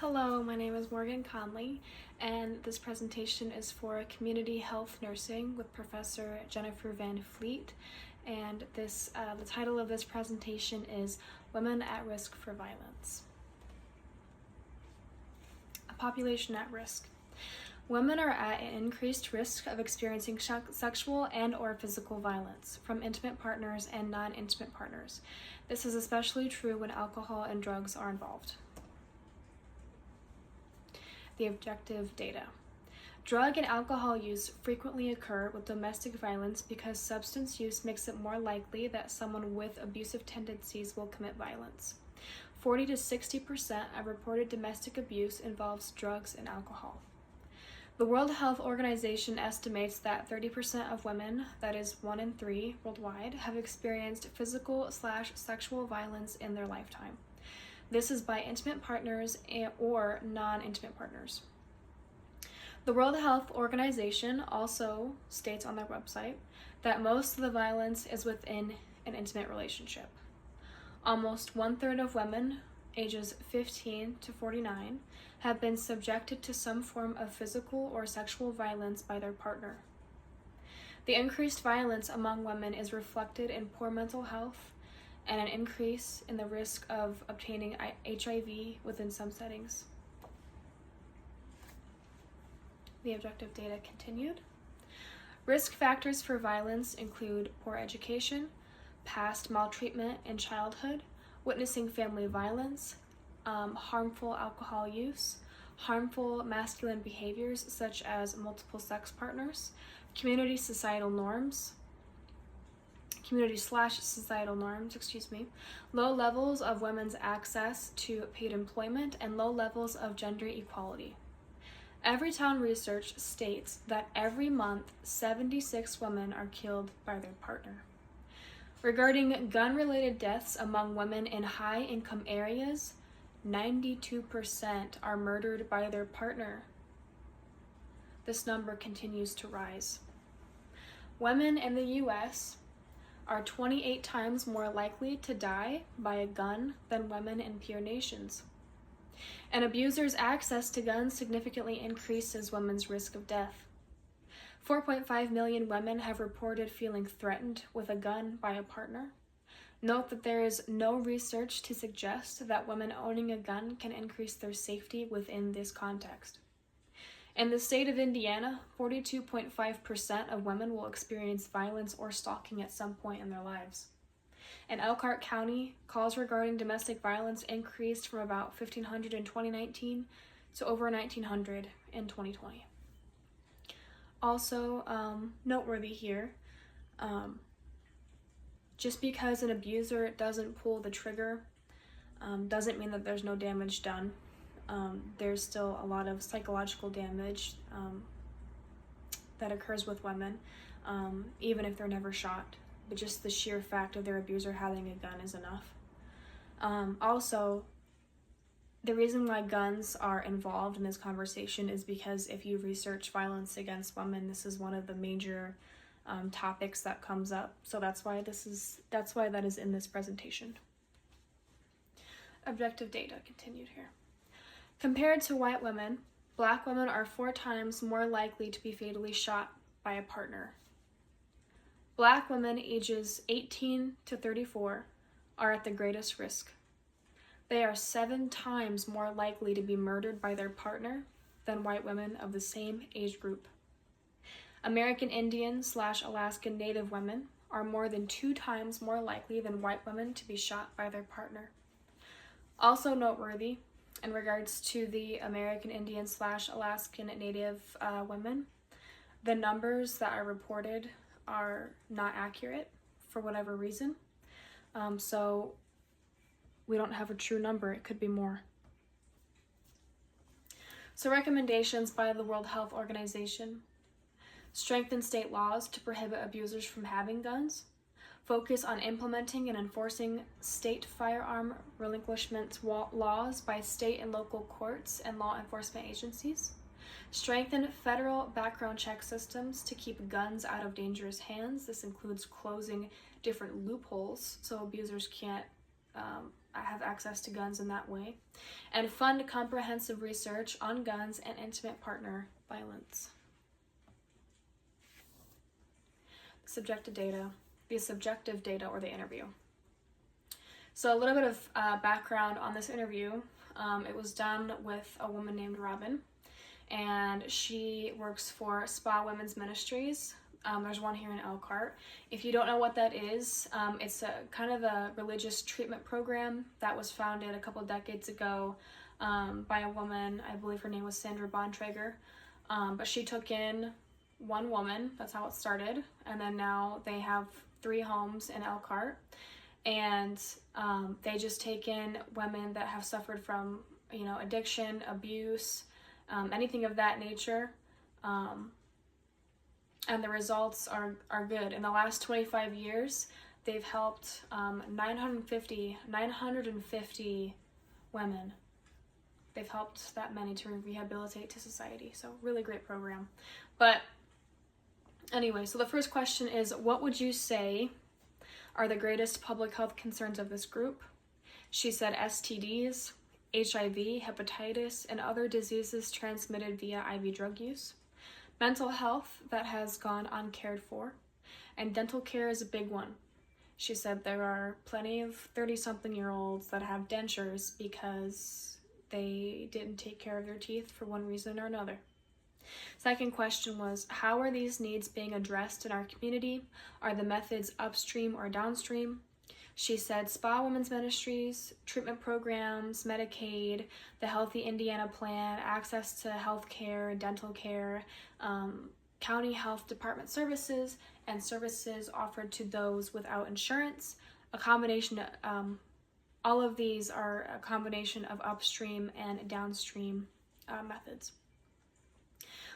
Hello, my name is Morgan Conley, and this presentation is for Community Health Nursing with Professor Jennifer Van Fleet. And the title of this presentation is Women at Risk for Violence. A population at risk. Women are at an increased risk of experiencing sexual and/or physical violence from intimate partners and non-intimate partners. This is especially true when alcohol and drugs are involved. The objective data. Drug and alcohol use frequently occur with domestic violence because substance use makes it more likely that someone with abusive tendencies will commit violence. 40 to 60% of reported domestic abuse involves drugs and alcohol. The World Health Organization estimates that 30% of women, that is 1 in 3 worldwide, have experienced physical/sexual violence in their lifetime. This is by intimate partners or non-intimate partners. The World Health Organization also states on their website that most of the violence is within an intimate relationship. Almost 1/3 of women ages 15 to 49 have been subjected to some form of physical or sexual violence by their partner. The increased violence among women is reflected in poor mental health and an increase in the risk of obtaining HIV within some settings. The objective data continued. Risk factors for violence include poor education, past maltreatment in childhood, witnessing family violence, harmful alcohol use, harmful masculine behaviors such as multiple sex partners, community/societal norms, low levels of women's access to paid employment, and low levels of gender equality. Everytown research states that every month 76 women are killed by their partner. Regarding gun-related deaths among women in high-income areas, 92% are murdered by their partner. This number continues to rise. Women in the U.S. are 28 times more likely to die by a gun than women in peer nations. An abuser's access to guns significantly increases women's risk of death. 4.5 million women have reported feeling threatened with a gun by a partner. Note that there is no research to suggest that women owning a gun can increase their safety within this context. In the state of Indiana, 42.5% of women will experience violence or stalking at some point in their lives. In Elkhart County, calls regarding domestic violence increased from about 1,500 in 2019 to over 1,900 in 2020. Also, noteworthy here, just because an abuser doesn't pull the trigger doesn't mean that there's no damage done. There's still a lot of psychological damage that occurs with women, even if they're never shot. But just the sheer fact of their abuser having a gun is enough. Also, the reason why guns are involved in this conversation is because if you research violence against women, this is one of the major topics that comes up. So that's why that is in this presentation. Objective data continued here. Compared to white women, Black women are 4 times more likely to be fatally shot by a partner. Black women ages 18 to 34 are at the greatest risk. They are 7 times more likely to be murdered by their partner than white women of the same age group. American Indian/Alaskan Native women are more than 2 times more likely than white women to be shot by their partner. Also noteworthy, in regards to the American Indian/Alaskan Native women, the numbers that are reported are not accurate for whatever reason. So we don't have a true number. It could be more. So recommendations by the World Health Organization: strengthen state laws to prohibit abusers from having guns. Focus on implementing and enforcing state firearm relinquishment laws by state and local courts and law enforcement agencies. Strengthen federal background check systems to keep guns out of dangerous hands. This includes closing different loopholes so abusers can't have access to guns in that way, and fund comprehensive research on guns and intimate partner violence. The subjective data or the interview. So a little bit of background on this interview. It was done with a woman named Robin, and she works for Spa Women's Ministries. There's one here in Elkhart. If you don't know what that is, it's a kind of a religious treatment program that was founded a couple decades ago by a woman. I believe her name was Sandra Bontrager. But she took in one woman. That's how it started. And then now they have 3 homes in Elkhart. And they just take in women that have suffered from, addiction, abuse, anything of that nature. And the results are good. In the last 25 years, they've helped 950 women. They've helped that many to rehabilitate to society. So really great program. But anyway, so the first question is, what would you say are the greatest public health concerns of this group? She said STDs, HIV, hepatitis, and other diseases transmitted via IV drug use. Mental health that has gone uncared for, and dental care is a big one. She said there are plenty of 30-something-year-olds that have dentures because they didn't take care of their teeth for one reason or another. Second question was, how are these needs being addressed in our community? Are the methods upstream or downstream? She said Spa Women's Ministries, treatment programs, Medicaid, the Healthy Indiana Plan, access to health care, dental care, county health department services, and services offered to those without insurance. A combination of, all of these are a combination of upstream and downstream methods.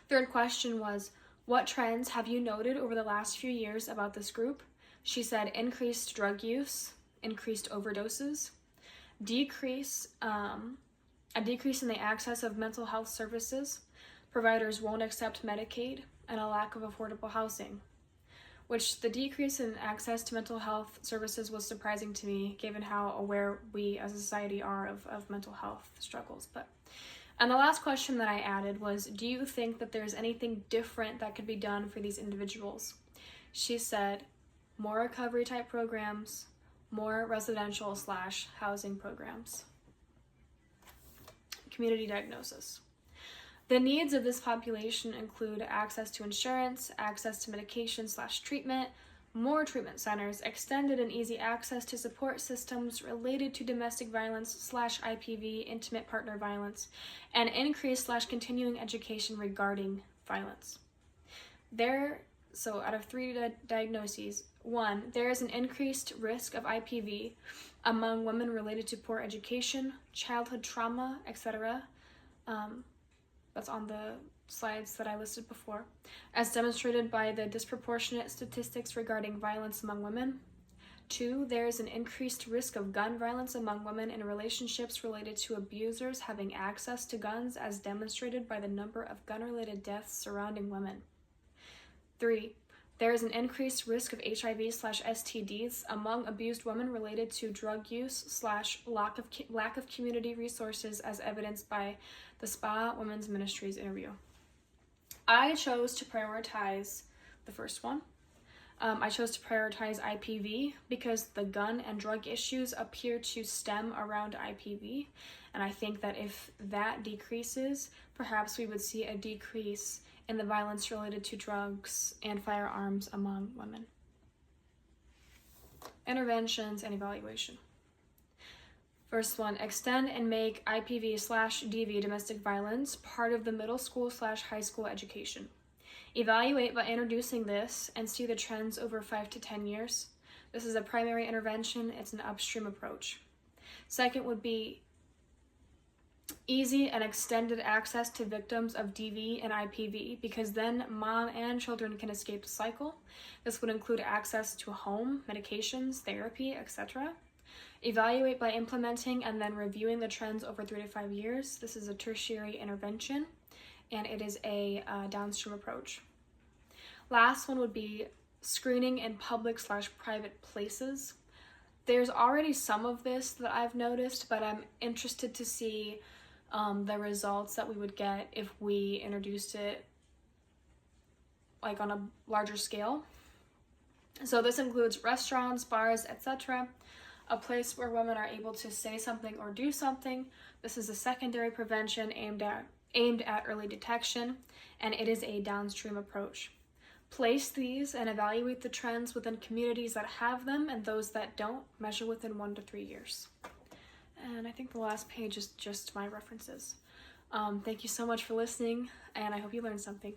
Third question was, what trends have you noted over the last few years about this group? She said increased drug use, increased overdoses, a decrease in the access of mental health services, providers won't accept Medicaid, and a lack of affordable housing. Which the decrease in access to mental health services was surprising to me, given how aware we as a society are of mental health struggles. And the last question that I added was, do you think that there's anything different that could be done for these individuals? She said, more recovery type programs, more residential / housing programs. Community diagnosis. The needs of this population include access to insurance, access to medication / treatment, more treatment centers, extended and easy access to support systems related to domestic violence / IPV, intimate partner violence, and increased / continuing education regarding violence. So out of 3 diagnoses, 1, there is an increased risk of IPV among women related to poor education, childhood trauma, etc. That's on the slides that I listed before, as demonstrated by the disproportionate statistics regarding violence among women. 2, there is an increased risk of gun violence among women in relationships related to abusers having access to guns, as demonstrated by the number of gun-related deaths surrounding women. 3, there is an increased risk of HIV / STDs among abused women related to drug use / lack of community resources, as evidenced by the Spa Women's Ministries interview. I chose to prioritize the first one. I chose to prioritize IPV because the gun and drug issues appear to stem around IPV, and I think that if that decreases, perhaps we would see a decrease in the violence related to drugs and firearms among women. Interventions and evaluation. First one, extend and make IPV / DV domestic violence part of the middle school / high school education. Evaluate by introducing this and see the trends over 5 to 10 years. This is a primary intervention. It's an upstream approach. Second would be easy and extended access to victims of DV and IPV, because then mom and children can escape the cycle. This would include access to a home, medications, therapy, etc. Evaluate by implementing and then reviewing the trends over 3 to 5 years. This is a tertiary intervention, and it is a downstream approach. Last one would be screening in public / private places. there's already some of this that I've noticed, but I'm interested to see the results that we would get if we introduced it like on a larger scale. So this includes restaurants, bars, etc. A place where women are able to say something or do something. This is a secondary prevention aimed at early detection, and it is a downstream approach. Place these and evaluate the trends within communities that have them and those that don't. Measure within 1 to 3 years. And I think the last page is just my references. Thank you so much for listening, and I hope you learned something.